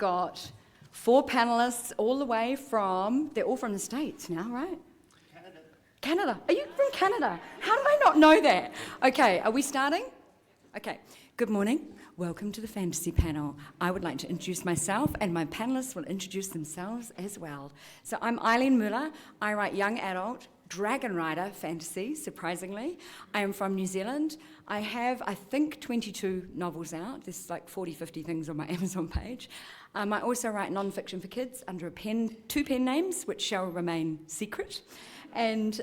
got 4 panelists all the way from, they're all from the States now, right? Canada. Are you from Canada? How did I not know that? Okay, are we starting? Okay, good morning. Welcome to the fantasy panel. I would like to introduce myself, and my panelists will introduce themselves as well. So I'm Eileen Mueller. I write young adult, Dragon Rider fantasy, surprisingly. I am from New Zealand. I have, I think, 22 novels out. There's like 40, 50 things on my Amazon page. I also write non-fiction for kids under 2 pen names, which shall remain secret. And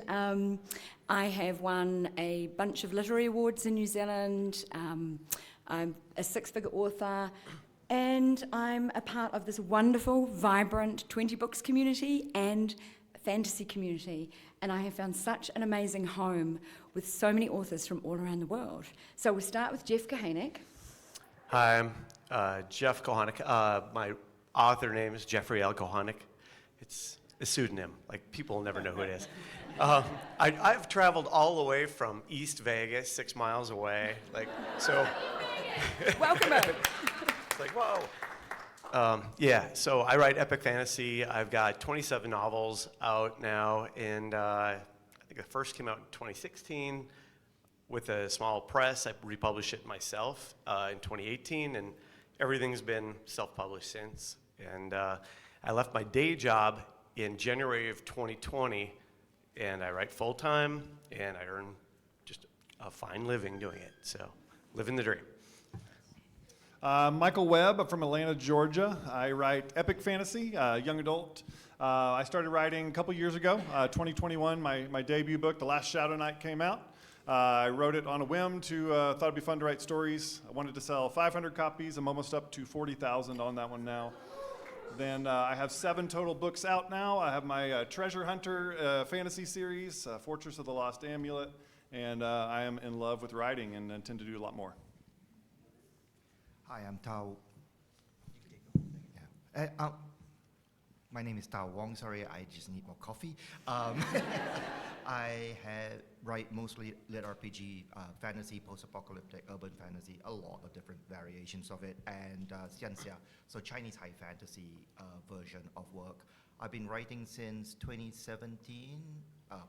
I have won a bunch of literary awards in New Zealand. I'm a 6-figure author, and I'm a part of this wonderful, vibrant 20Books community and fantasy community. And I have found such an amazing home with so many authors from all around the world. So we'll start with Jeff Kohanek. Hi, I'm Jeff Kohanek. My author name is Jeffrey L. Kohanek. It's a pseudonym, like people will never know who it is. I've traveled all the way from East Vegas, 6 miles away, like, so. Welcome back. It's like, whoa. Yeah, so I write epic fantasy. I've got 27 novels out now, and I think the first came out in 2016 with a small press. I republished it myself in 2018, and everything's been self-published since. And I left my day job in January of 2020, and I write full-time, and I earn just a fine living doing it. So, living the dream. Michael Webb, I'm from Atlanta, Georgia. I write epic fantasy, young adult. I started writing a couple years ago. 2021, my debut book, The Last Shadow Knight, came out. I wrote it on a whim thought it'd be fun to write stories. I wanted to sell 500 copies. I'm almost up to 40,000 on that one now. Then I have 7 total books out now. I have my Treasure Hunter fantasy series, Fortress of the Lost Amulet, and I am in love with writing and intend to do a lot more. Hi, I'm Todd. My name is Todd Wong. Sorry, I just need more coffee. I write mostly lit RPG, fantasy, post-apocalyptic, urban fantasy, a lot of different variations of it, and xianxia, so Chinese high fantasy version of work. I've been writing since 2017,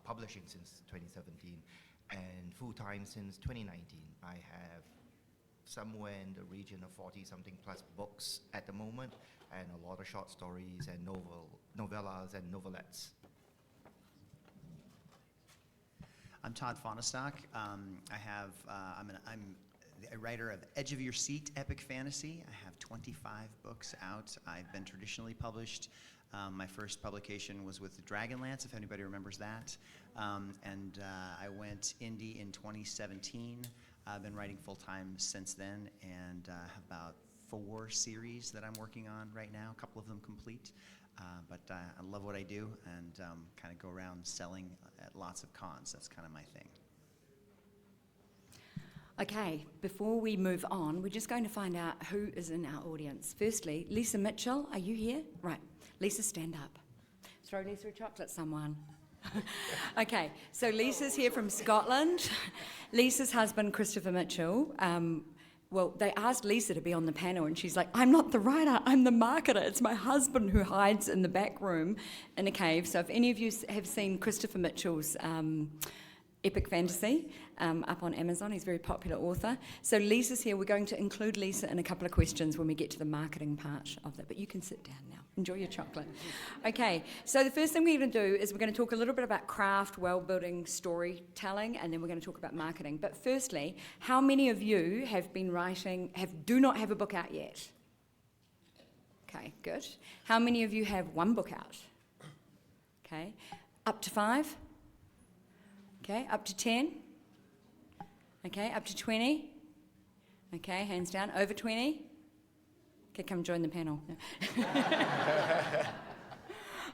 publishing since 2017, and full-time since 2019. I have somewhere in the region of 40-something plus books at the moment, and a lot of short stories and novellas and novelettes. I'm Todd Fahnestock. I'm a writer of Edge of Your Seat epic fantasy. I have 25 books out. I've been traditionally published. My first publication was with Dragonlance, if anybody remembers that. I went indie in 2017. I've been writing full-time since then, and have about 4 series that I'm working on right now, a couple of them complete. But I love what I do, and kind of go around selling at lots of cons. That's kind of my thing. Okay, before we move on, we're just going to find out who is in our audience. Firstly, Lisa Mitchell, are you here? Right, Lisa, stand up. Throw Lisa a chocolate, someone. Okay, so Lisa's here from Scotland. Lisa's husband, Christopher Mitchell, well, they asked Lisa to be on the panel, and she's like, I'm not the writer, I'm the marketer. It's my husband who hides in the back room in a cave. So if any of you have seen Christopher Mitchell's epic fantasy up on Amazon, he's a very popular author. So Lisa's here. We're going to include Lisa in a couple of questions when we get to the marketing part of that. But you can sit down now. Enjoy your chocolate. Okay, so the first thing we're going to do is we're going to talk a little bit about craft, world-building, storytelling, and then we're going to talk about marketing. But firstly, how many of you have been writing, do not have a book out yet? Okay, good. How many of you have 1 book out? Okay, up to 5? Okay, up to 10? Okay, up to 20? Okay, hands down. Over 20? Okay, come join the panel.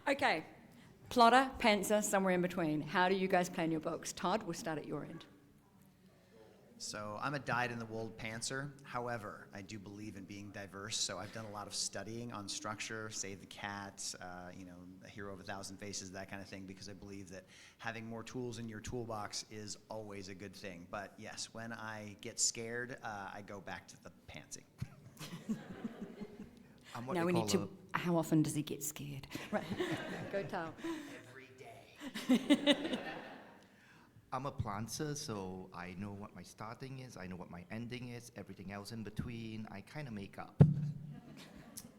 Okay, plotter, pantser, somewhere in between. How do you guys plan your books? Todd, we'll start at your end. So I'm a dyed-in-the-wool pantser. However, I do believe in being diverse, so I've done a lot of studying on structure, Save the Cat, A Hero of a Thousand Faces, that kind of thing, because I believe that having more tools in your toolbox is always a good thing. But yes, when I get scared, I go back to the pantsing. I'm what Now they we need call to. How often does he get scared? Right. Go tell. every day. I'm a planter, so I know what my starting is, I know what my ending is, everything else in between, I kind of make up.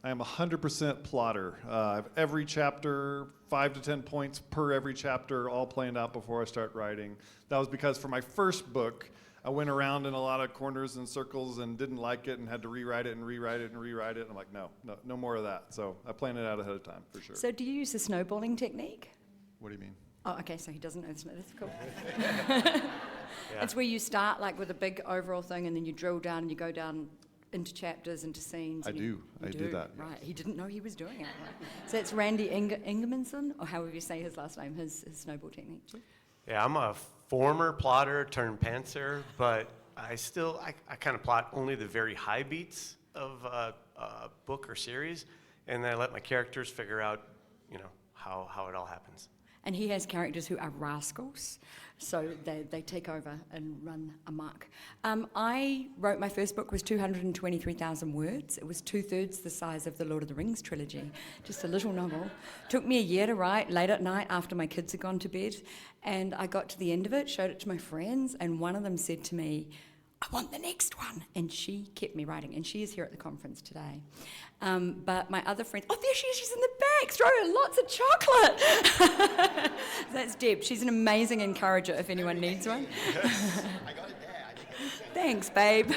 I am 100% plotter. I have every chapter, 5 to 10 points per every chapter, all planned out before I start writing. That was because for my first book, I went around in a lot of corners and circles and didn't like it and had to rewrite it and rewrite it and rewrite it. And I'm like, no more of that. So I planned it out ahead of time, for sure. So do you use the snowballing technique? What do you mean? Oh, okay, so he doesn't know the snow. That's cool. It's where you start like with a big overall thing and then you drill down and you go down into chapters, into scenes. I and do. you I do that. Right, he didn't know he was doing it. Right. So it's Randy Ingemanson, or however you say his last name, his snowball technique. Too. Yeah, I'm a former plotter turned pantser, but I kind of plot only the very high beats of a book or series, and then I let my characters figure out, how it all happens. And he has characters who are rascals, so they take over and run amok. I wrote my first book was 223,000 words. It was 2/3 the size of the Lord of the Rings trilogy, just a little novel. Took me a year to write, late at night after my kids had gone to bed. And I got to the end of it, showed it to my friends, and one of them said to me, I want the next one. And she kept me writing, and she is here at the conference today. But my other friends, there she is, she's in the back, throw her lots of chocolate. That's Deb. She's an amazing encourager if anyone needs one. I got it there. Thanks, babe.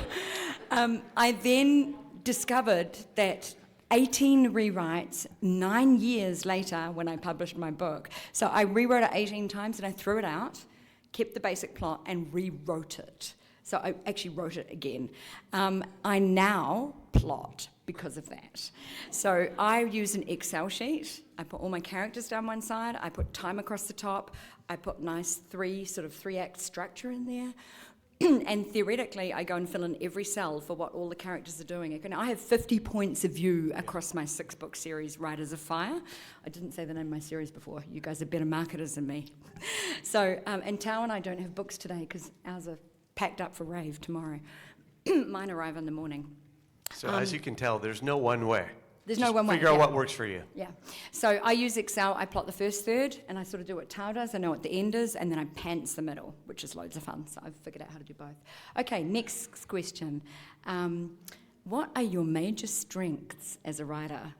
I then discovered that 18 rewrites 9 years later when I published my book. So I rewrote it 18 times and I threw it out, kept the basic plot and rewrote it. So I actually wrote it again. I now plot because of that. So I use an Excel sheet. I put all my characters down one side. I put time across the top. I put nice three-act structure in there. And theoretically, I go and fill in every cell for what all the characters are doing. I have 50 points of view across my 6-book series, Riders of Fire. I didn't say the name of my series before. You guys are better marketers than me. So, and Tao and I don't have books today because ours are packed up for rave tomorrow. Mine arrive in the morning. So as you can tell, there's no one way. There's Just no one way. Figure out Yeah. what works for you. Yeah. So I use Excel. I plot the first third, and I sort of do what Tao does. I know what the end is, and then I pants the middle, which is loads of fun. So I've figured out how to do both. Okay, next question. What are your major strengths as a writer?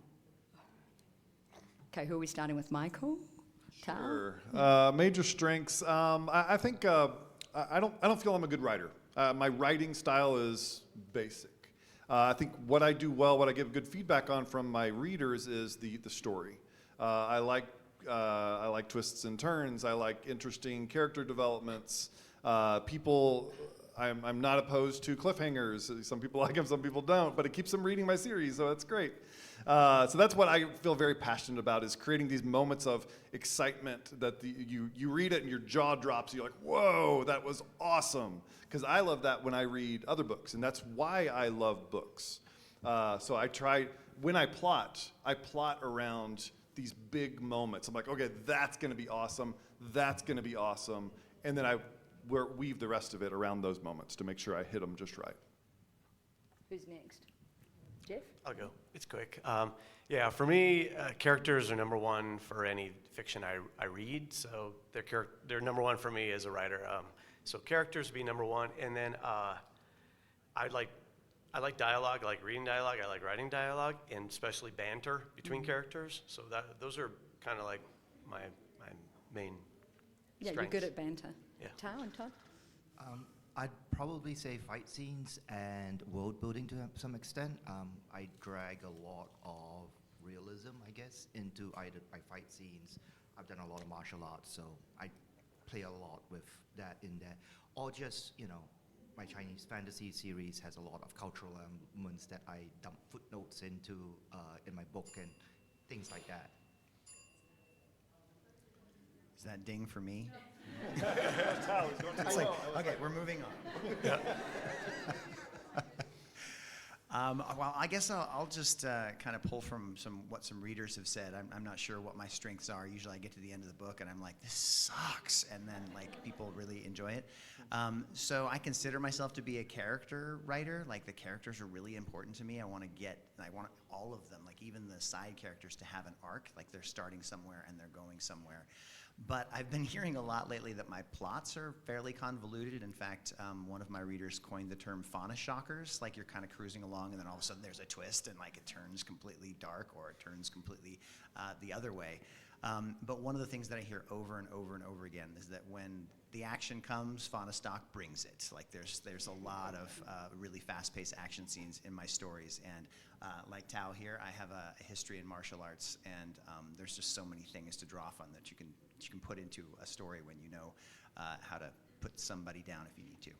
Okay, who are we starting with? Michael? Tao? Sure. Major strengths. I think I don't feel I'm a good writer. My writing style is basic. I think what I do well, what I give good feedback on from my readers is the story. I like twists and turns. I like interesting character developments. I'm not opposed to cliffhangers. Some people like them, some people don't, but it keeps them reading my series, so that's great. So that's what I feel very passionate about, is creating these moments of excitement that you read it and your jaw drops. You're like, whoa, that was awesome. Because I love that when I read other books, and that's why I love books. So I try, when I plot around these big moments. I'm like, okay, that's going to be awesome. That's going to be awesome. And then I weave the rest of it around those moments to make sure I hit them just right. Who's next? Jeff? I'll go. It's quick. Yeah, for me, characters are number one for any fiction I read. So they're number one for me as a writer. So characters would be number one, and then I like dialogue. I like reading dialogue. I like writing dialogue, and especially banter between characters. So those are kind of like my main Yeah, strengths. you're good at banter. Yeah. Tao and Todd? I'd probably say fight scenes and world building to some extent. I drag a lot of realism, I guess, into either my fight scenes. I've done a lot of martial arts, so I play a lot with that in there. Or just, my Chinese fantasy series has a lot of cultural elements that I dump footnotes into in my book and things like that. Is that ding for me? It's like, okay, we're moving on. Well, I guess I'll just kind of pull from what some readers have said. I'm not sure what my strengths are. Usually I get to the end of the book and I'm like, this sucks. And then like people really enjoy it. So I consider myself to be a character writer. Like the characters are really important to me. I want all of them, like even the side characters, to have an arc. Like they're starting somewhere and they're going somewhere. But I've been hearing a lot lately that my plots are fairly convoluted. In fact, one of my readers coined the term Fahnestockers, like you're kind of cruising along and then all of a sudden there's a twist and like it turns completely dark or it turns completely the other way. But one of the things that I hear over and over and over again is that when the action comes, Fahnestock brings it. Like there's a lot of really fast-paced action scenes in my stories. And like Tao here, I have a history in martial arts, and there's just so many things to draw from that you can put into a story when you know how to put somebody down if you need to.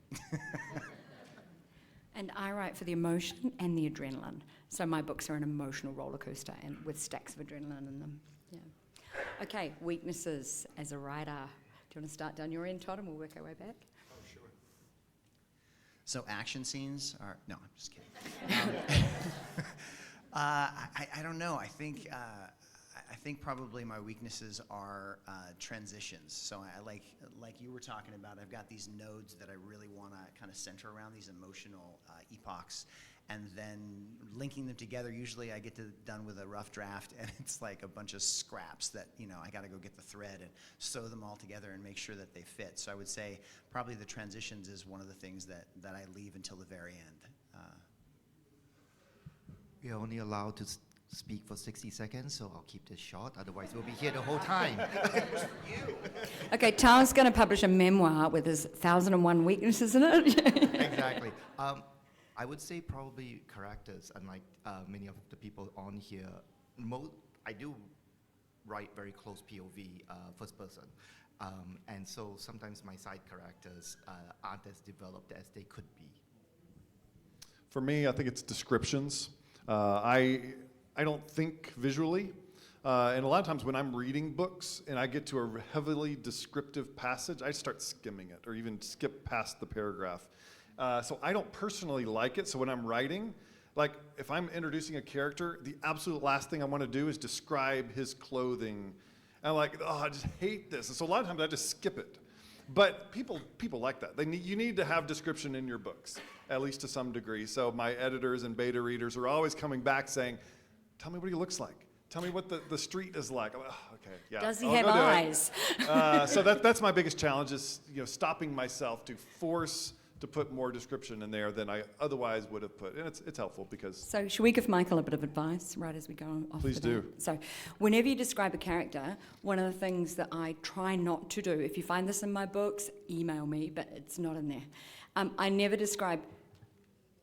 And I write for the emotion and the adrenaline. So my books are an emotional roller coaster and with stacks of adrenaline in them. Yeah. Okay, weaknesses as a writer. Do you want to start down your end, Todd, and we'll work our way back? Oh, sure. So action scenes are, no, I'm just kidding. I don't know. I think probably my weaknesses are transitions. So I like you were talking about, I've got these nodes that I really want to kind of center around, these emotional epochs, and then linking them together. Usually I get done with a rough draft and it's like a bunch of scraps that, I got to go get the thread and sew them all together and make sure that they fit. So I would say probably the transitions is one of the things that I leave until the very end. We are only allowed to speak for 60 seconds, so I'll keep this short. Otherwise, we'll be here the whole time. Okay, Tao's going to publish a memoir with his 1,001 weaknesses in it. Exactly. I would say probably characters, unlike many of the people on here. I do write very close POV, first person. And so sometimes my side characters aren't as developed as they could be. For me, I think it's descriptions. I don't think visually, and a lot of times when I'm reading books and I get to a heavily descriptive passage, I start skimming it or even skip past the paragraph. So I don't personally like it, so when I'm writing, like if I'm introducing a character, the absolute last thing I want to do is describe his clothing. And I'm like, oh, I just hate this. And so a lot of times I just skip it. But people like that. You need to have description in your books, at least to some degree. So my editors and beta readers are always coming back saying, tell me what he looks like. Tell me what the street is like. I'm like, oh, okay, yeah. Does he have eyes? So that's my biggest challenge is stopping myself to force to put more description in there than I otherwise would have put. And it's helpful because... So should we give Michael a bit of advice right as we go off? Please do. So whenever you describe a character, one of the things that I try not to do, if you find this in my books, email me, but it's not in there. I never describe,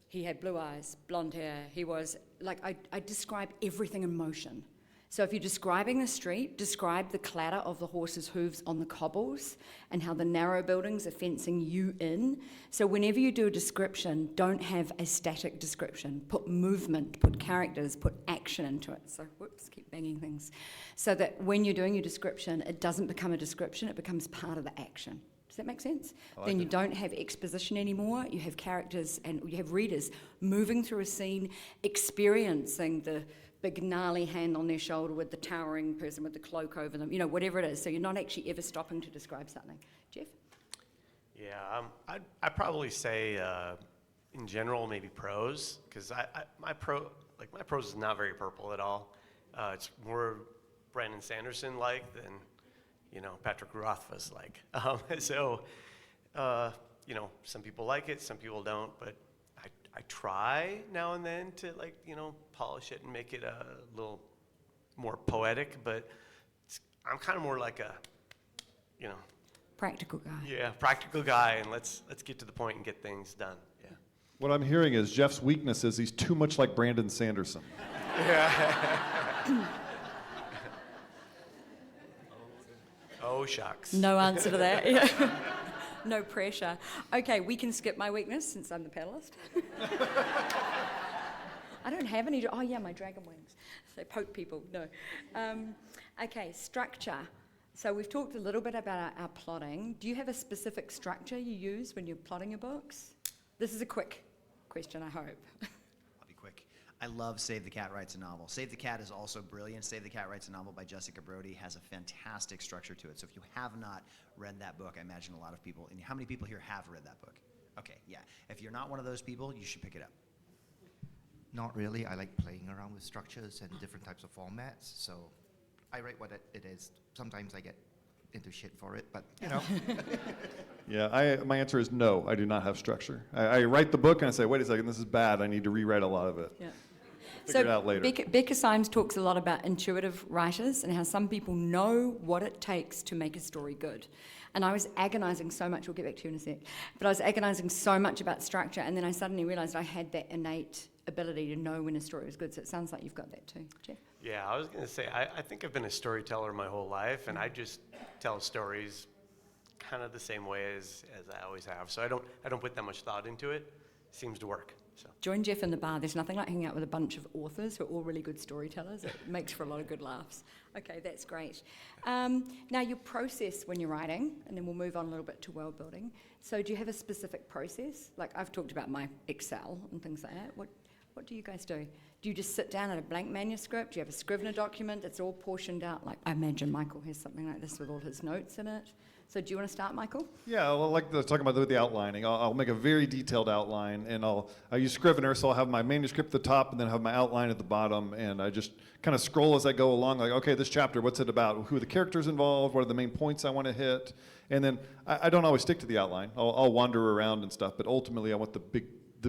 he had blue eyes, blonde hair, he was, like I describe everything in motion. So if you're describing the street, describe the clatter of the horse's hooves on the cobbles and how the narrow buildings are fencing you in. So whenever you do a description, don't have a static description. Put movement, put characters, put action into it. So, whoops, keep banging things. So that when you're doing your description, it doesn't become a description, it becomes part of the action. Does that make sense? Then you don't have exposition anymore. You have characters and you have readers moving through a scene, experiencing the big gnarly hand on their shoulder with the towering person with the cloak over them, whatever it is. So you're not actually ever stopping to describe something. Jeff? Yeah, I'd probably say in general maybe prose, because my prose is not very purple at all. It's more Brandon Sanderson-like than Patrick Rothfuss-like. Some people like it, some people don't, but I try now and then to polish it and make it a little more poetic, but I'm kind of more like a, Practical guy. Yeah, practical guy, and let's get to the point and get things done. Yeah. What I'm hearing is Jeff's weakness is he's too much like Brandon Sanderson. Oh, shucks. No answer to that. Yeah. No pressure. Okay, we can skip my weakness since I'm the panelist. I don't have any. Oh, yeah, my dragon wings. They poke people. No. Okay, structure. So we've talked a little bit about our plotting. Do you have a specific structure you use when you're plotting your books? This is a quick question, I hope. I'll be quick. I love Save the Cat Writes a Novel. Save the Cat is also brilliant. Save the Cat Writes a Novel by Jessica Brody has a fantastic structure to it. So if you have not read that book, I imagine a lot of people, and how many people here have read that book? Okay, yeah. If you're not one of those people, you should pick it up. Not really. I like playing around with structures and different types of formats. So I write what it is. Sometimes I get into shit for it, but you know. Yeah, my answer is no, I do not have structure. I write the book and I say, wait a second, this is bad. I need to rewrite a lot of it. Yeah. Figure it out later. Becca Symes talks a lot about intuitive writers and how some people know what it takes to make a story good. And I was agonizing so much, we'll get back to you in a sec, but I was agonizing so much about structure, and then I suddenly realized I had that innate ability to know when a story was good. So it sounds like you've got that too, Jeff. Yeah, I was going to say, I think I've been a storyteller my whole life, and I just tell stories kind of the same way as I always have. So I don't put that much thought into it. Seems to work. So. Join Jeff in the bar. There's nothing like hanging out with a bunch of authors who are all really good storytellers. It makes for a lot of good laughs. Okay, that's great. Now, your process when you're writing, and then we'll move on a little bit to world building. So do you have a specific process? Like I've talked about my Excel and things like that. What do you guys do? Do you just sit down at a blank manuscript? Do you have a Scrivener document that's all portioned out? Like I imagine Michael has something like this with all his notes in it. So do you want to start, Michael? Yeah, well, like talking about the outlining. I'll make a very detailed outline, and I'll use Scrivener, so I'll have my manuscript at the top, and then have my outline at the bottom, and I just kind of scroll as I go along, like, okay, this chapter, what's it about? Who are the characters involved? What are the main points I want to hit? And then I don't always stick to the outline. I'll wander around and stuff, but ultimately I want the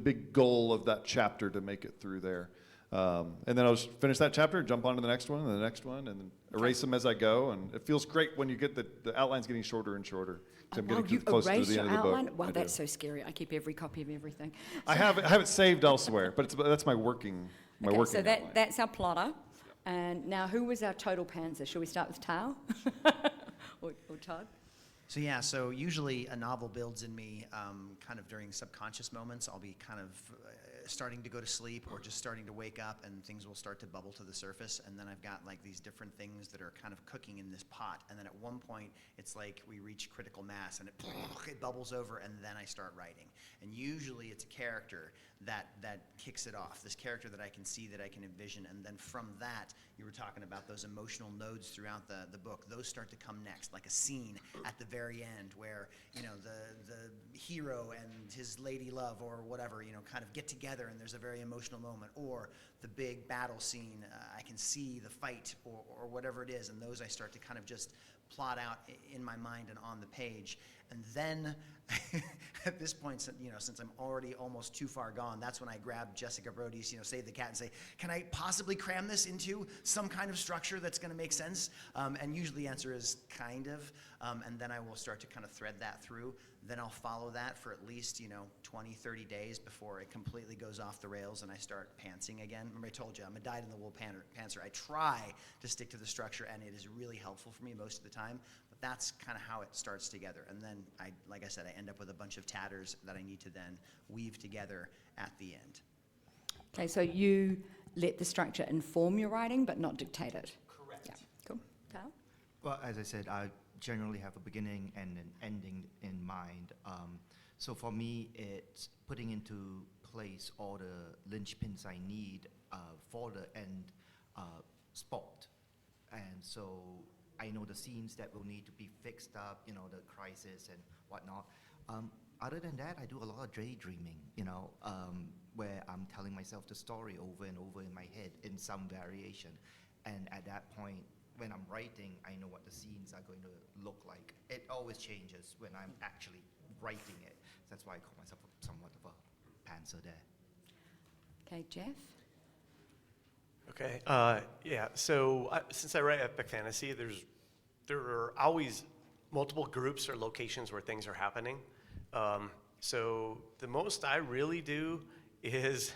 big goal of that chapter to make it through there. And then I'll just finish that chapter, jump on to the next one, and the next one, and then erase them as I go. And it feels great when you get the outline's getting shorter and shorter. So I'm getting closer to the end of the book. Wow, that's so scary. I keep every copy of everything. I have it saved elsewhere, but that's my working outline. So that's our plotter. And now, who was our total pantser? Shall we start with Tao or Todd? So yeah, so usually a novel builds in me kind of during subconscious moments. I'll be kind of starting to go to sleep or just starting to wake up, and things will start to bubble to the surface, and then I've got like these different things that are kind of cooking in this pot, and then at one point it's like we reach critical mass and it bubbles over, and then I start writing. And usually it's a character that kicks it off, this character that I can see, that I can envision, and then from that, you were talking about those emotional nodes throughout the book, those start to come next, like a scene at the very end where, you know, the hero and his lady love or whatever, you know, kind of get together and there's a very emotional moment, or the big battle scene, I can see the fight or whatever it is, and those I start to kind of just plot out in my mind and on the page. And then at this point, you know, since I'm already almost too far gone, that's when I grab Jessica Brody's, you know, Save the Cat and say, can I possibly cram this into some kind of structure that's going to make sense? And usually the answer is kind of, and then I will start to kind of thread that through. Then I'll follow that for at least, you know, 20, 30 days before it completely goes off the rails and I start pantsing again. Remember I told you, I'm a dyed-in-the-wool pantser. I try to stick to the structure, and it is really helpful for me most of the time. But that's kind of how it starts together. And then, like I said, I end up with a bunch of tatters that I need to then weave together at the end. Okay, so you let the structure inform your writing, but not dictate it. Correct. Yeah, cool. Tao? Well, as I said, I generally have a beginning and an ending in mind. So for me, it's putting into place all the linchpins I need for the end spot. And so I know the scenes that will need to be fixed up, you know, the crisis and whatnot. Other than that, I do a lot of daydreaming, you know, where I'm telling myself the story over and over in my head in some variation. And at that point, when I'm writing, I know what the scenes are going to look like. It always changes when I'm actually writing it. That's why I call myself somewhat of a pantser there. Okay, Jeff? Okay. Yeah. So since I write epic fantasy, there are always multiple groups or locations where things are happening. So the most I really do is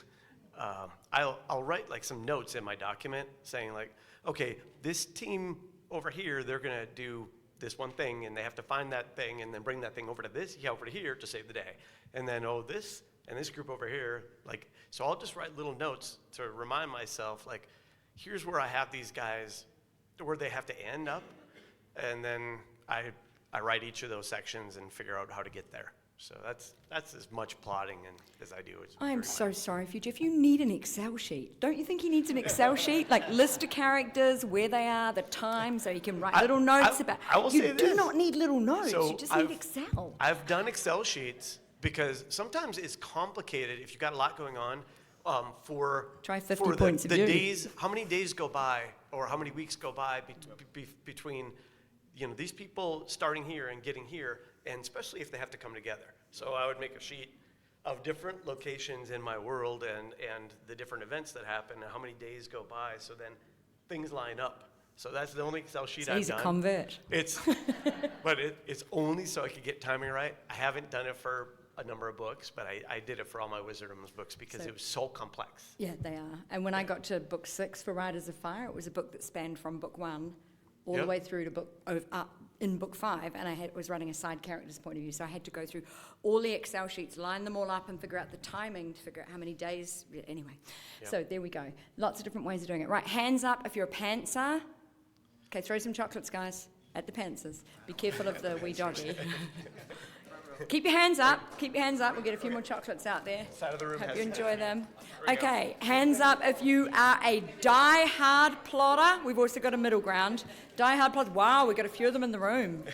I'll write like some notes in my document saying like, okay, this team over here, they're gonna do this one thing, and they have to find that thing and then bring that thing over to here to save the day. And then, this and this group over here, like, so I'll just write little notes to remind myself, like, here's where I have these guys, where they have to end up. And then I write each of those sections and figure out how to get there. So that's as much plotting as I do. It's I am very so minor. sorry for you, Jeff. You need an Excel sheet. Don't you think he needs an Excel sheet? Like list of characters, where they are, the time, so you can write little notes about. I will you say do this. not need little notes. So You just need Excel. I've done Excel sheets because sometimes it's complicated if you've got a lot going on. Try 50 for points of the view. days, how many days go by or how many weeks go by between these people starting here and getting here, and especially if they have to come together. So I would make a sheet of different locations in my world and the different events that happen and how many days go by, so then things line up. So that's the only Excel sheet So I've he's done. a convert. But it's only so I could get timing right. I haven't done it for a number of books, but I did it for all my Wizardums books because it was so complex. Yeah, they are. And when I got to book 6 for Riders of Fire, it was a book that spanned from book 1 all the Yep. way through to in book 5, and I was running a side character's point of view, so I had to go through all the Excel sheets, line them all up, and figure out the timing to figure out how many days. Anyway, so there we go. Lots of different ways of doing it. Right, hands up if you're a pantser. Okay, throw some chocolates, guys, at the pantsers. Be careful of the wee doggy. Keep your hands up. Keep your hands up. We'll get a few more chocolates out there. Side of the room Hope has you it. enjoy them. Okay, hands up if you are a die-hard plotter. We've also got a middle ground. Die-hard plotter. Wow, we've got a few of them in the room.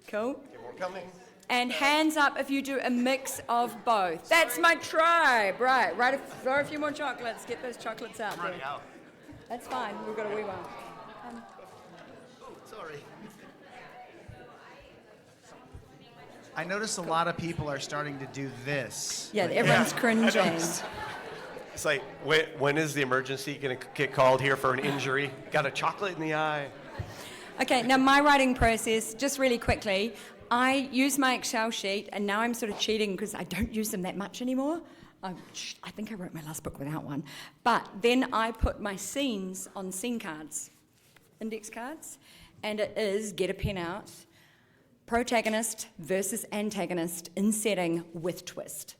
Cool. Okay, more coming. And hands up if you do a mix of both. That's my tribe. Right, throw a few more chocolates. Get those chocolates out there. Out. That's fine. We've got a wee one. Sorry. I notice a lot of people are starting to do this. Yeah, everyone's cringing. It's like, when is the emergency going to get called here for an injury? Got a chocolate in the eye. Okay, now my writing process, just really quickly, I use my Excel sheet, and now I'm sort of cheating because I don't use them that much anymore. I think I wrote my last book without one. But then I put my scenes on scene cards, index cards, and it is, get a pen out, protagonist versus antagonist in setting with twist.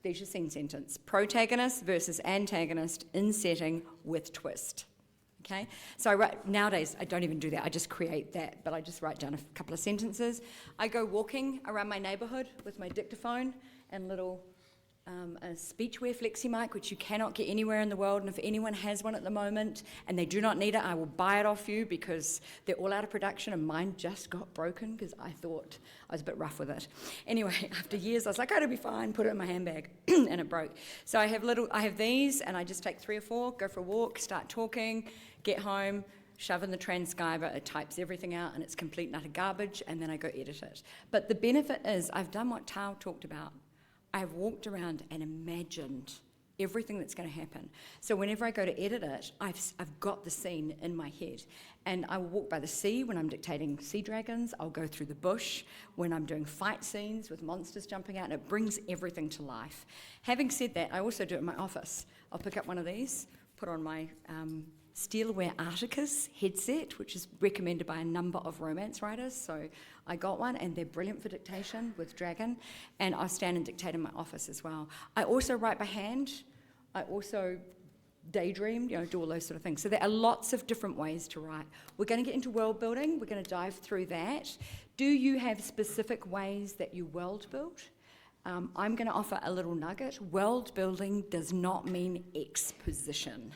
There's your scene sentence. Protagonist versus antagonist in setting with twist. Okay? So nowadays, I don't even do that. I just create that, but I just write down a couple of sentences. I go walking around my neighborhood with my dictaphone and little a Speechware Flexi mic, which you cannot get anywhere in the world, and if anyone has one at the moment and they do not need it, I will buy it off you because they're all out of production, and mine just got broken because I thought I was a bit rough with it. Anyway, after years, I was like, oh, it'll be fine, put it in my handbag, and it broke. So I have these, and I just take 3 or 4, go for a walk, start talking, get home, shove in the transcriber, it types everything out, and it's complete and utter garbage, and then I go edit it. But the benefit is I've done what Tao talked about. I've walked around and imagined everything that's going to happen. So whenever I go to edit it, I've got the scene in my head. And I will walk by the sea when I'm dictating sea dragons. I'll go through the bush when I'm doing fight scenes with monsters jumping out, and it brings everything to life. Having said that, I also do it in my office. I'll pick up one of these, put on my Steelaware Articus headset, which is recommended by a number of romance writers. So I got one, and they're brilliant for dictation with Dragon, and I stand and dictate in my office as well. I also write by hand. I also daydream, do all those sort of things. So there are lots of different ways to write. We're going to get into world building. We're going to dive through that. Do you have specific ways that you world build? I'm going to offer a little nugget. World building does not mean exposition.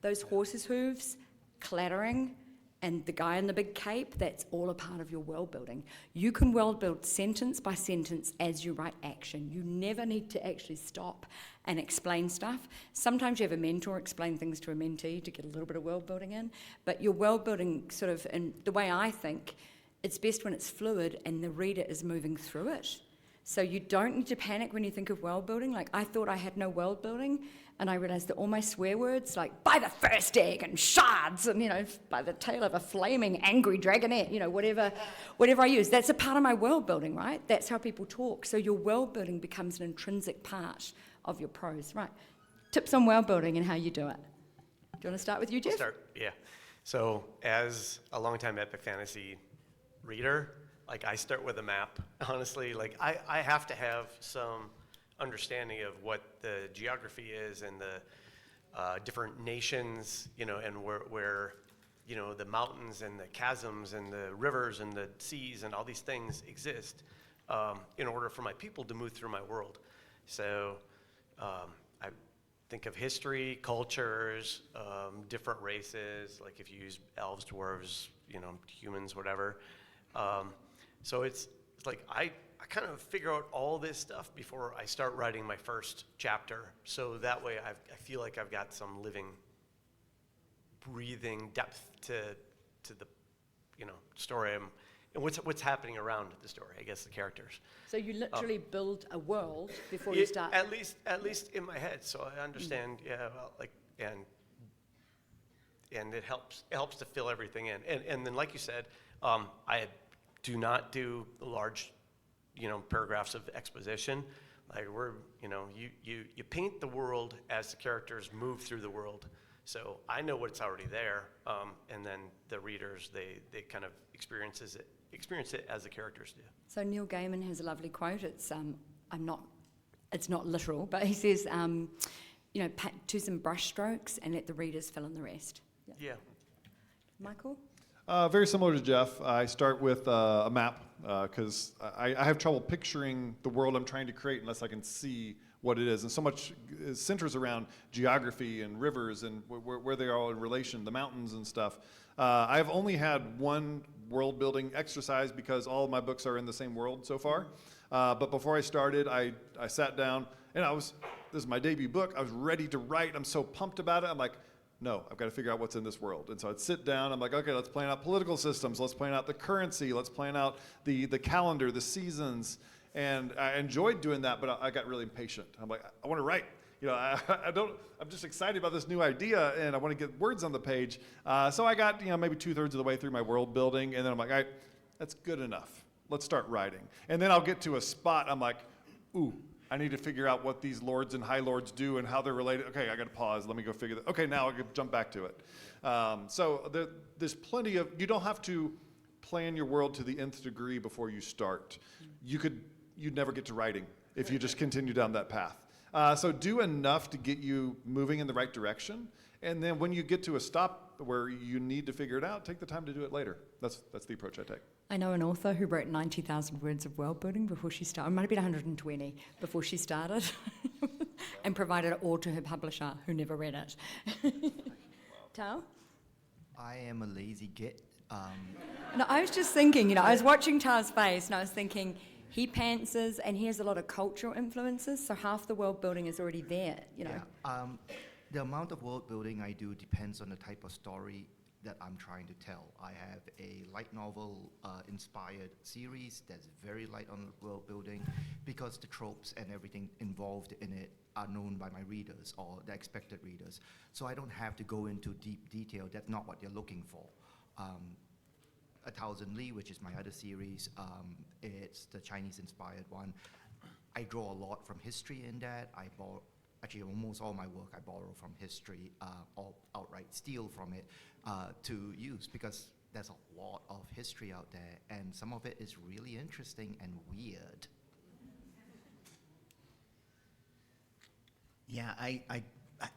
Those horses' hooves, clattering, and the guy in the big cape, that's all a part of your world building. You can world build sentence by sentence as you write action. You never need to actually stop and explain stuff. Sometimes you have a mentor explain things to a mentee to get a little bit of world building in, but your world building sort of, and the way I think, it's best when it's fluid and the reader is moving through it. So you don't need to panic when you think of world building. Like, I thought I had no world building, and I realized that all my swear words, like by the first egg and shards and, by the tail of a flaming angry dragonette, whatever I use, that's a part of my world building, right? That's how people talk. So your world building becomes an intrinsic part of your prose, right? Tips on world building and how you do it. Do you want to start with you, Jeff? I'll start, yeah. So as a longtime epic fantasy reader, I start with a map, honestly. I have to have some understanding of what the geography is and the different nations, and where you know, the mountains and the chasms and the rivers and the seas and all these things exist in order for my people to move through my world. So I think of history, cultures, different races, like if you use elves, dwarves, you know, humans, whatever. So it's like I kind of figure out all this stuff before I start writing my first chapter. So that way I feel like I've got some living, breathing depth to the, you know, story and what's happening around the story, I guess, the characters. So you literally build a world before you start. At least in my head, so I understand. Yeah, well, like and it helps to fill everything in. And then, like you said, I do not do large, you know, paragraphs of exposition. Like you know, you paint the world as the characters move through the world. So I know what's already there, and then the readers they kind of experience it as the characters do. So Neil Gaiman has a lovely quote. It's it's not literal, but he says, you know, do some brush strokes and let the readers fill in the rest. Yeah. Michael? Very similar to Jeff. I start with a map because I have trouble picturing the world I'm trying to create unless I can see what it is. And so much centers around geography and rivers and where they are all in relation, the mountains and stuff. I've only had one world building exercise because all of my books are in the same world so far. But before I started, I sat down and this is my debut book. I was ready to write. I'm so pumped about it. I'm like, no, I've got to figure out what's in this world. And so I'd sit down, I'm like, okay, let's plan out political systems, let's plan out the currency, let's plan out the calendar, the seasons. And I enjoyed doing that, but I got really impatient. I'm like, I want to write. You know, I'm just excited about this new idea and I want to get words on the page. So I got, you know, maybe 2/3 of the way through my world building and then I'm like, all right, that's good enough. Let's start writing. And then I'll get to a spot, I'm like, ooh, I need to figure out what these lords and high lords do and how they're related. Okay, I got to pause. Let me go figure that. Okay, now I can jump back to it. So there's plenty of, you don't have to plan your world to the nth degree before you start. You'd never get to writing if you just continue down that path. So do enough to get you moving in the right direction. And then when you get to a stop where you need to figure it out, take the time to do it later. That's the approach I take. I know an author who wrote 90,000 words of world building before she started. It might have been 120 before she started, and provided it all to her publisher, who never read it. Tao? I am a lazy git. No, I was just thinking, you know, I was watching Tao's face, and I was thinking, he pantsers, and he has a lot of cultural influences, so half the world building is already there, you know. Yeah. The amount of world building I do depends on the type of story that I'm trying to tell. I have a light novel inspired series that's very light on world building because the tropes and everything involved in it are known by my readers or the expected readers. So I don't have to go into deep detail. That's not what you're looking for. 1000 Li, which is my other series, it's the Chinese inspired one. I draw a lot from history in that. Actually, almost all my work I borrow from history or outright steal from it to use because there's a lot of history out there and some of it is really interesting and weird. Yeah, I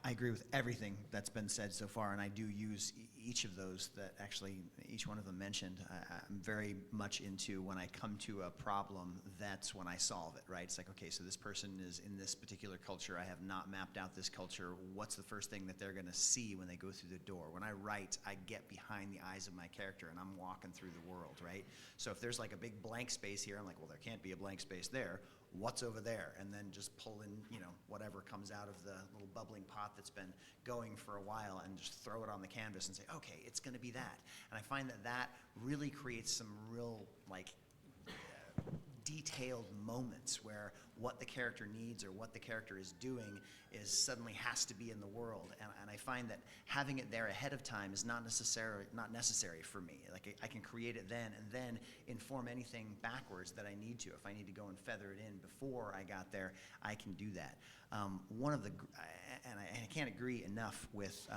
agree with everything that's been said so far, and I do use each of those that actually, each one of them mentioned. I'm very much into when I come to a problem, that's when I solve it, right? It's like, okay, so this person is in this particular culture. I have not mapped out this culture. What's the first thing that they're going to see when they go through the door? When I write, I get behind the eyes of my character, and I'm walking through the world, right? So if there's like a big blank space here, I'm like, well, there can't be a blank space there. What's over there? And then just pull in, you know, whatever comes out of the little bubbling pot that's been going for a while and just throw it on the canvas and say, okay, it's going to be that. And I find that really creates some real, like, detailed moments where what the character needs or what the character is doing is suddenly has to be in the world. And I find that having it there ahead of time is not necessary for me. Like I can create it then and then inform anything backwards that I need to. If I need to go and feather it in before I got there, I can do that. And I can't agree enough with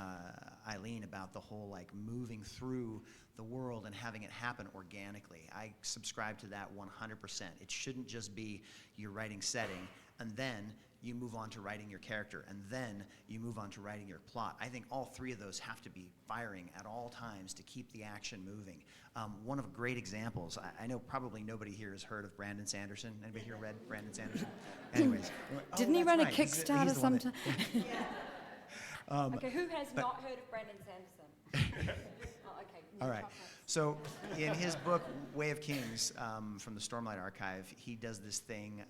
Eileen about the whole like moving through the world and having it happen organically. I subscribe to that 100%. It shouldn't just be you're writing setting and then you move on to writing your character, and then you move on to writing your plot. I think all three of those have to be firing at all times to keep the action moving. One of great examples, I know probably nobody here has heard of Brandon Sanderson. Anybody here read Brandon Sanderson? Anyways. Didn't he that's run a right. He's Kickstarter the one that- sometime? Okay, who has not heard of Brandon Sanderson? Oh, okay. All right. So in his book, Way of Kings, from the Stormlight Archive, he does this thing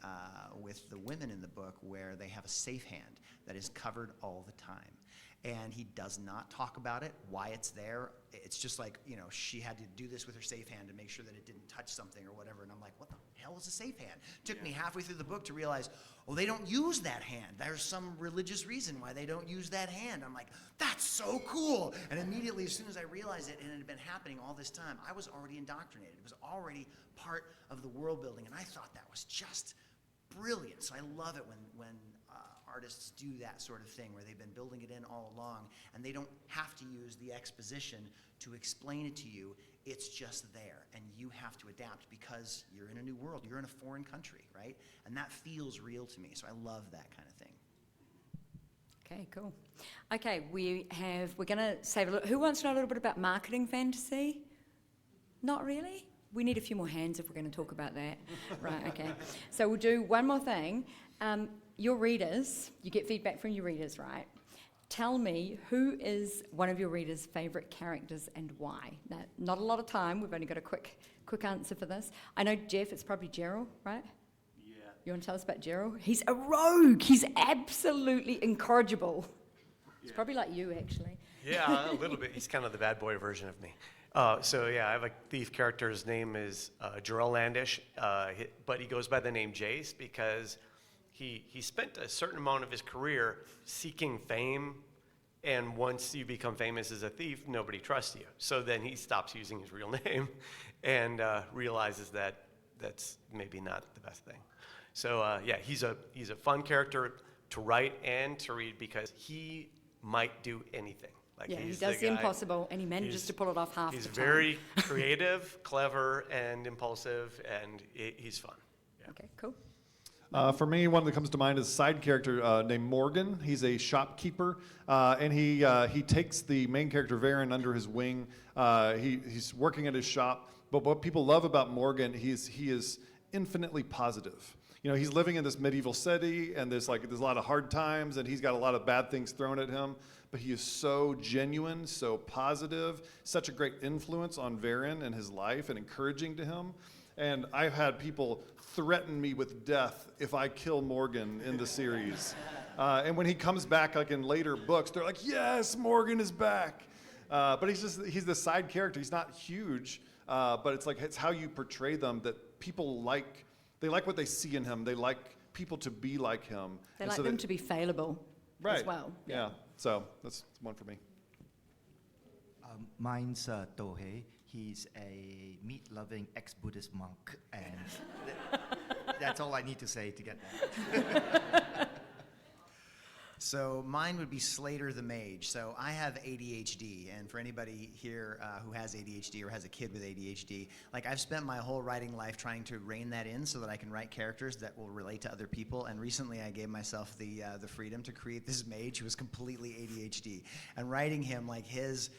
with the women in the book where they have a safe hand that is covered all the time. And he does not talk about it, why it's there. It's just like, you know, she had to do this with her safe hand to make sure that it didn't touch something or whatever. And I'm like, what the hell is a safe hand? Took me halfway through the book to realize, oh, they don't use that hand. There's some religious reason why they don't use that hand. I'm like, that's so cool. And immediately, as soon as I realized it, and it had been happening all this time, I was already indoctrinated. It was already part of the world building. And I thought that was just brilliant. So I love it when artists do that sort of thing where they've been building it in all along and they don't have to use the exposition to explain it to you. It's just there and you have to adapt because you're in a new world. You're in a foreign country, right? And that feels real to me. So I love that kind of thing. Okay, cool. Okay, we're going to save a little. Who wants to know a little bit about marketing fantasy? Not really? We need a few more hands if we're going to talk about that. Right, okay. So we'll do one more thing. Your readers, you get feedback from your readers, right? Tell me who is one of your readers' favourite characters and why. Now, not a lot of time. We've only got a quick answer for this. I know, Jeff, it's probably Gerald, right? Yeah. You want to tell us about Gerald? He's a rogue. He's absolutely incorrigible. It's probably like you, actually. Yeah, a little bit. He's kind of the bad boy version of me. So yeah, I have a thief character. His name is Jarrell Landish, but he goes by the name Jace because he spent a certain amount of his career seeking fame, and once you become famous as a thief, nobody trusts you. So then he stops using his real name and realizes that that's maybe not the best thing. So yeah, he's a fun character to write and to read because he might do anything. Like Yeah, he he's does the guy- impossible, and he manages to pull it off half the He's time. very creative, clever, and impulsive, and he's fun. Yeah. Okay, cool. For me, one that comes to mind is a side character named Morgan. He's a shopkeeper, and he takes the main character Varen under his wing. He's working at his shop, but what people love about Morgan, he is infinitely positive. You know, he's living in this medieval city, and there's a lot of hard times, and he's got a lot of bad things thrown at him. But he is so genuine, so positive, such a great influence on Varen and his life, and encouraging to him. And I've had people threaten me with death if I kill Morgan in the series. And when he comes back, like in later books, they're like, "Yes, Morgan is back." But he's the side character. He's not huge, but it's how you portray them that people like. They like what they see in him. They like people to be like him. They And like so them to be failable as well. Yeah. So that's one for me. Mine's Tohei. He's a meat-loving ex-Buddhist monk, and that's all I need to say to get that. So mine would be Slater the Mage. So I have ADHD, and for anybody here who has ADHD or has a kid with ADHD, like I've spent my whole writing life trying to rein that in so that I can write characters that will relate to other people. And recently I gave myself the freedom to create this mage who was completely ADHD. And writing him, like his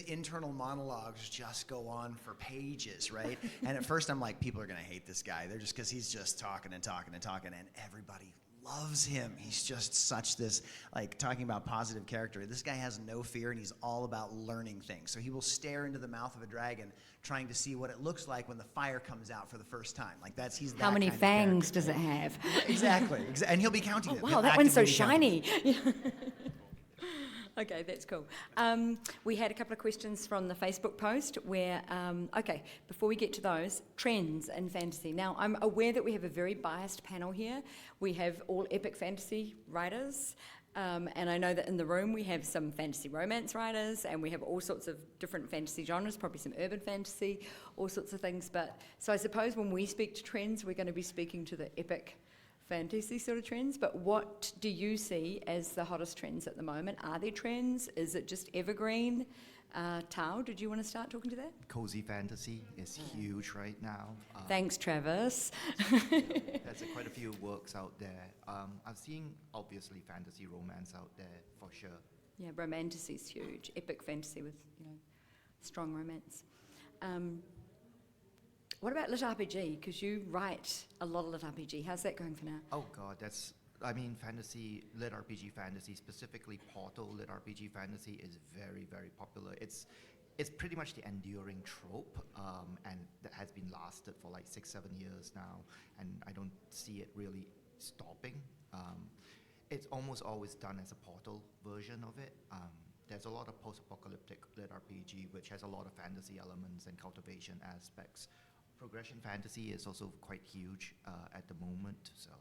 internal monologues just go on for pages, right? And at first I'm like, people are gonna hate this guy. They're just, because he's just talking and talking and talking, and everybody loves him. He's just such this, like, talking about positive character. This guy has no fear, and he's all about learning things. So he will stare into the mouth of a dragon trying to see what it looks like when the fire comes out for the first time. Like, he's that How many kind of fangs character. does it have? Exactly. And he'll be counting Oh, them. wow, He'll that one's so actively be counting shiny. Okay, that's cool. We had a couple of questions from the Facebook post where, okay, before we get to those, trends in fantasy. Now, I'm aware that we have a very biased panel here. We have all epic fantasy writers, and I know that in the room we have some fantasy romance writers, and we have all sorts of different fantasy genres, probably some urban fantasy, all sorts of things. But so I suppose when we speak to trends, we're going to be speaking to the epic fantasy sort of trends, but what do you see as the hottest trends at the moment? Are there trends? Is it just evergreen? Tao, did you want to start talking to that? Cozy fantasy is huge right now. Thanks, Travis. There's quite a few works out there. I've seen, obviously, fantasy romance out there, for sure. Yeah, romanticy's huge. Epic fantasy with, strong romance. What about lit RPG? Because you write a lot of lit RPG. How's that going for now? Oh God, fantasy, lit RPG fantasy, specifically Portal lit RPG fantasy is very, very popular. It's pretty much the enduring trope, and that has been lasted for like 6-7 years now, and I don't see it really stopping. It's almost always done as a Portal version of it. There's a lot of post-apocalyptic lit RPG, which has a lot of fantasy elements and cultivation aspects. Progression fantasy is also quite huge at the moment, so.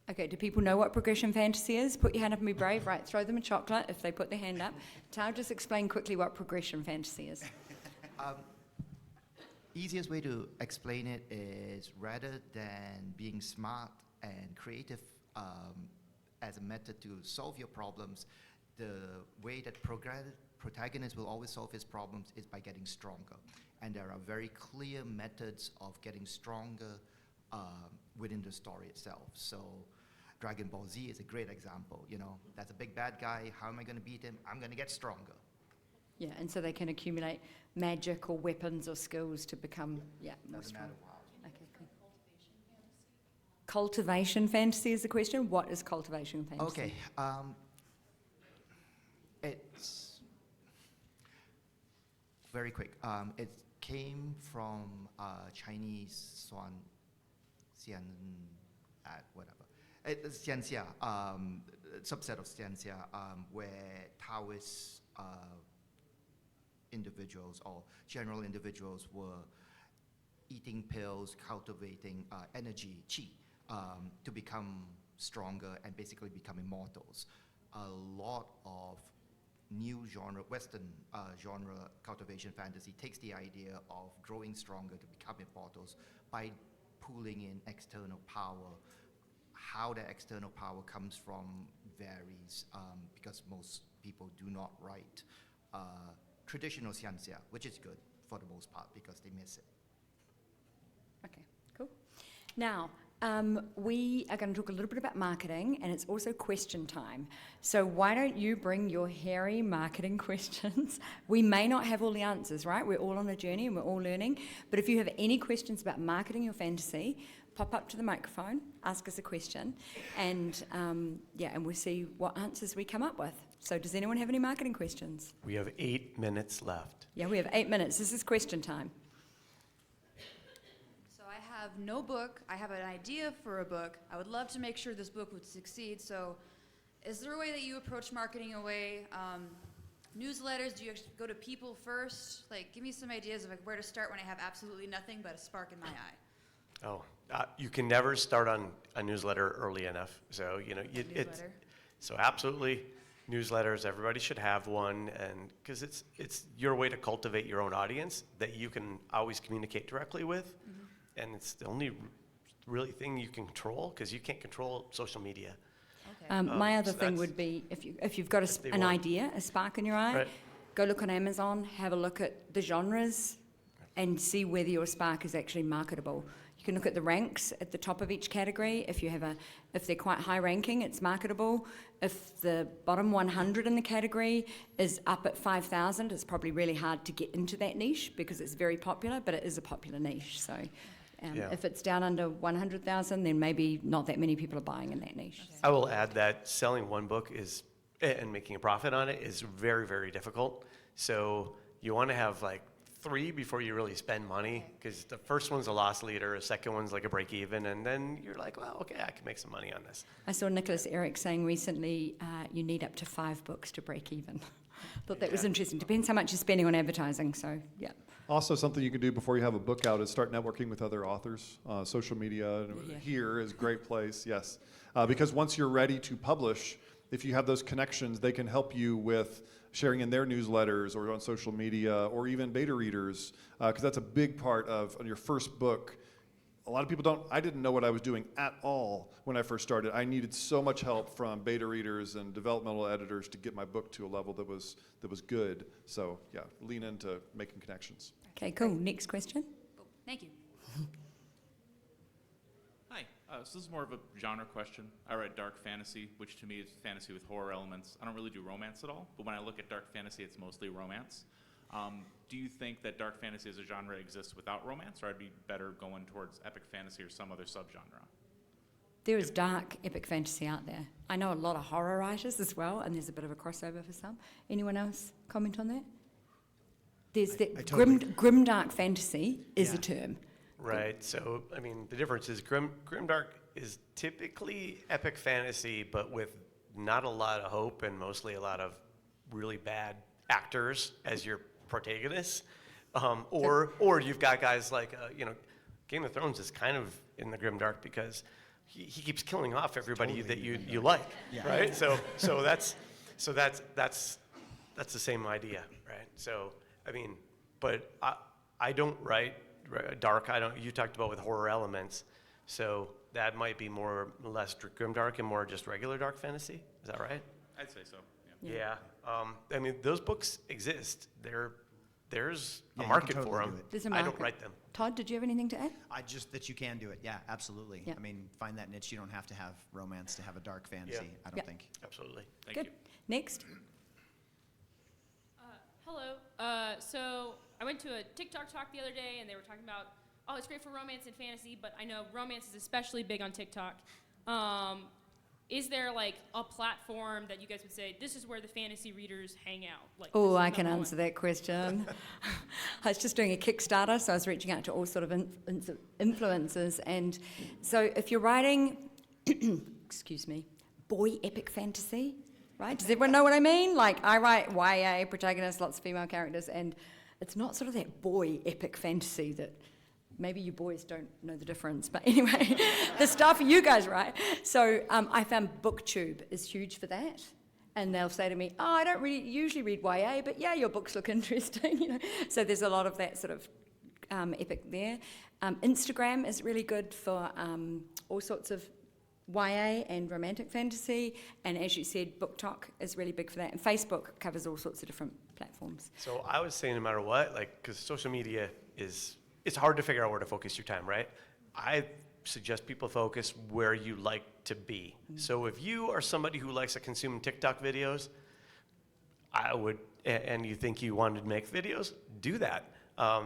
Okay, do people know what progression fantasy is? Put your hand up and be brave. Right, throw them a chocolate if they put their hand up. Tao, just explain quickly what progression fantasy is. Easiest way to explain it is, rather than being smart and creative as a method to solve your problems, the way that protagonist will always solve his problems is by getting stronger. And there are very clear methods of getting stronger within the story itself. So Dragon Ball Z is a great example. That's a big bad guy. How am I going to beat him? I'm going to get stronger. Yeah, and so they can accumulate magic or weapons or skills to become, more Doesn't strong. matter how. Okay, cool. Cultivation fantasy is the question. What is cultivation fantasy? Okay. It's very quick. It came from Chinese Xianxia, subset of Xianxia, where Taoist individuals or general individuals were eating pills, cultivating energy, qi, to become stronger and basically become immortals. A lot of new genre, Western genre cultivation fantasy takes the idea of growing stronger to become immortals by pulling in external power. How that external power comes from varies, because most people do not write traditional Xianxia, which is good for the most part because they miss it. Okay, cool. Now, we are going to talk a little bit about marketing, and it's also question time. So why don't you bring your hairy marketing questions? We may not have all the answers, right? We're all on a journey and we're all learning. But if you have any questions about marketing your fantasy, pop up to the microphone, ask us a question, and and we'll see what answers we come up with. So does anyone have any marketing questions? We have 8 minutes left. Yeah, we have 8 minutes. This is question time. I have no book. I have an idea for a book. I would love to make sure this book would succeed. So is there a way that you approach marketing away? Newsletters, do you go to people first? Give me some ideas of where to start when I have absolutely nothing but a spark in my eye. Oh, you can never start on a newsletter early enough. So, Newsletter. So absolutely, newsletters, everybody should have one, and because it's your way to cultivate your own audience that you can always communicate directly with. And it's the only really thing you can control, because you can't control social media. Okay. My other so thing that's- would be, if you've got they an want- idea, a spark in your eye, Right. go look on Amazon, have a look at the genres, and see whether your spark is actually marketable. You can look at the ranks at the top of each category. If they're quite high ranking, it's marketable. If the bottom 100 in the category is up at 5,000, it's probably really hard to get into that niche because it's very popular, but it is a popular niche. So Yeah. if it's down under 100,000, then maybe not that many people are buying in that niche. Okay. I will add that selling one book and making a profit on it is very, very difficult. So you want to have 3 before you really spend money, because the first one's a loss leader, the second one's like a break even, and then you're like, well, okay, I can make some money on this. I saw Nicholas Eric saying recently you need up to 5 books to break even. Thought that was Yeah. interesting. Depends how much you're spending on advertising, so yeah. Also, something you can do before you have a book out is start networking with other authors. Social media Yeah. here is a great place, yes. Because once you're ready to publish, if you have those connections, they can help you with sharing in their newsletters or on social media or even beta readers, because that's a big part of on your first book. a lot of people don't, I didn't know what I was doing at all when I first started. I needed so much help from beta readers and developmental editors to get my book to a level that was good. So yeah, lean into making connections. Okay, cool. Next question. Oh, thank you. Hi, so this is more of a genre question. I write dark fantasy, which to me is fantasy with horror elements. I don't really do romance at all, but when I look at dark fantasy, it's mostly romance. Do you think that dark fantasy as a genre exists without romance, or I'd be better going towards epic fantasy or some other subgenre? There is dark epic fantasy out there. I know a lot of horror writers as well, and there's a bit of a crossover for some. Anyone else comment on that? There's that grim dark fantasy is a term. Right. So, I mean, the difference is grimdark is typically epic fantasy, but with not a lot of hope and mostly a lot of really bad actors as your protagonists. Or you've got guys like, Game of Thrones is kind of in the grimdark because he keeps killing off everybody that you like, right? So that's the same idea, right? So, I mean, but I don't write dark. You talked about with horror elements, so that might be less grimdark and more just regular dark fantasy. Is that right? I'd say so, Yeah. I mean, those books exist. There's a market for them. There's a I market. don't write them. Todd, did you have anything to add? That you can do it. Yeah, absolutely. Yeah. I mean, find that niche. You don't have to have romance to have a dark fantasy, I don't Yeah. think. Absolutely. Thank Good. you. Next. Hello. So I went to a TikTok talk the other day, and they were talking about, oh, it's great for romance and fantasy, but I know romance is especially big on TikTok. Is there like a platform that you guys would say, this is where the fantasy readers hang out? Like, Oh, this is I can number answer one. that question. I was just doing a Kickstarter, so I was reaching out to all sort of influencers. And so if you're writing, excuse me, boy epic fantasy, right? Does everyone know what I mean? Like, I write YA protagonists, lots of female characters, and it's not sort of that boy epic fantasy that maybe you boys don't know the difference, but anyway, the stuff you guys write. So I found BookTube is huge for that. And they'll say to me, oh, I don't really usually read YA, but yeah, your books look interesting. So there's a lot of that sort of epic there. Instagram is really good for all sorts of YA and romantic fantasy. And as you said, BookTok is really big for that. And Facebook covers all sorts of different platforms. So I would say no matter what, because social media it's hard to figure out where to focus your time, right? I suggest people focus where you like to be. So if you are somebody who likes to consume TikTok videos, and you think you wanted to make videos, do that.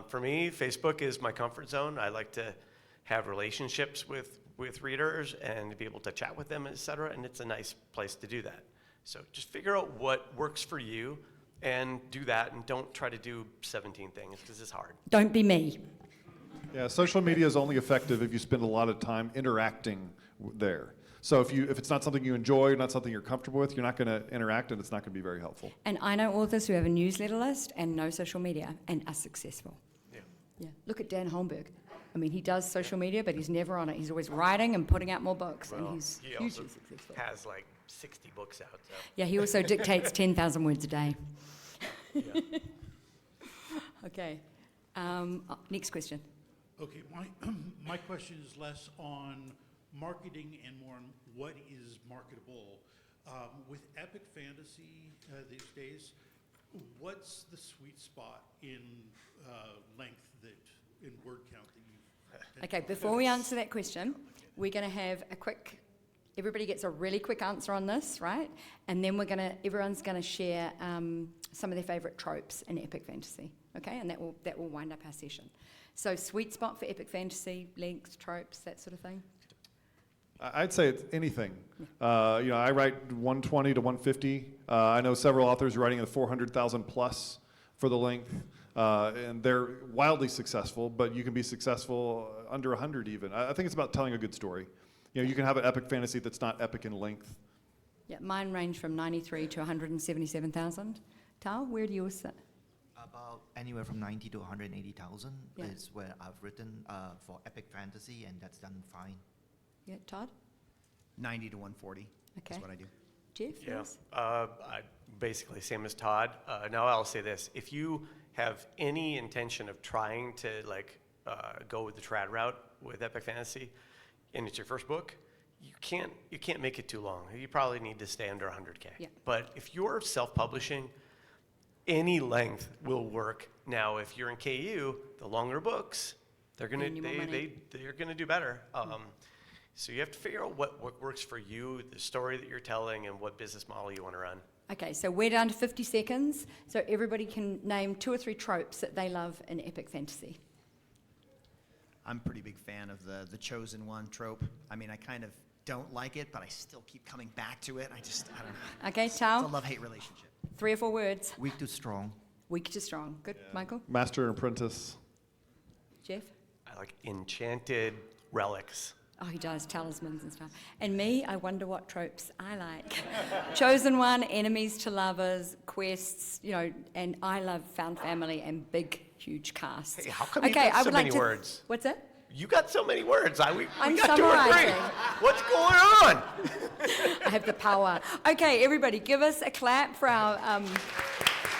For me, Facebook is my comfort zone. I like to have relationships with readers and be able to chat with them, et cetera, and it's a nice place to do that. So just figure out what works for you and do that, and don't try to do 17 things, because it's hard. Don't be me. Yeah, social media is only effective if you spend a lot of time interacting there. So if it's not something you enjoy, not something you're comfortable with, you're not going to interact, and it's not going to be very helpful. And I know authors who have a newsletter list and no social media and are successful. Yeah. Look at Dan Holmberg. I mean, he does social media, but he's never on it. He's always writing and putting out more books, and he's he hugely also successful. has like 60 books out. So. Yeah, he also dictates 10,000 words a day. Okay. Next question. Okay, my question is less on marketing and more on what is marketable. With epic fantasy these days, what's the sweet spot in length in word count that you? Okay, before we answer that question, we're going to have everybody gets a really quick answer on this, right? And then everyone's going to share some of their favourite tropes in epic fantasy, okay? And that will wind up our session. So sweet spot for epic fantasy, length, tropes, that sort of thing? I'd say it's anything. I write 120 to 150. I know several authors writing in the 400,000 plus for the length, and they're wildly successful, but you can be successful under 100 even. I think it's about telling a good story. You can have an epic fantasy that's not epic in length. Yeah, mine range from 93 to 177,000. Tao, where do yours sit? About anywhere from 90 to 180,000 Yeah. is where I've written for epic fantasy, and that's done fine. Yeah, Todd? 90 to 140 Okay. is what I do. Jeff, Yeah, yours? basically same as Todd. Now I'll say this: if you have any intention of trying to go with the trad route with epic fantasy, and it's your first book, you can't make it too long. You probably need to stay under 100K. Yeah. But if you're self-publishing, any length will work. Now, if you're in KU, the longer books, they're gonna Earn you more money. they're gonna do better. So you have to figure out what works for you, the story that you're telling, and what business model you want to run. Okay, so we're down to 50 seconds, so everybody can name 2 or 3 tropes that they love in epic fantasy. I'm a pretty big fan of the chosen one trope. I mean, I kind of don't like it, but I still keep coming back to it. I don't know. Okay, It's a Tal, love-hate relationship. 3 or 4 words. Weak to strong. Weak to strong. Good, Michael? Master and apprentice. Jeff? I like enchanted relics. Oh, he does, talismans and stuff. And me, I wonder what tropes I like. Chosen one, enemies to lovers, quests, and I love found family and big, huge casts. Hey, how come you got so many words? What's that? You got so many words. We I'm got 2 or 3. summarizing. What's going on? I have the power. Okay, everybody, give us a clap for our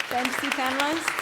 fantasy panelists.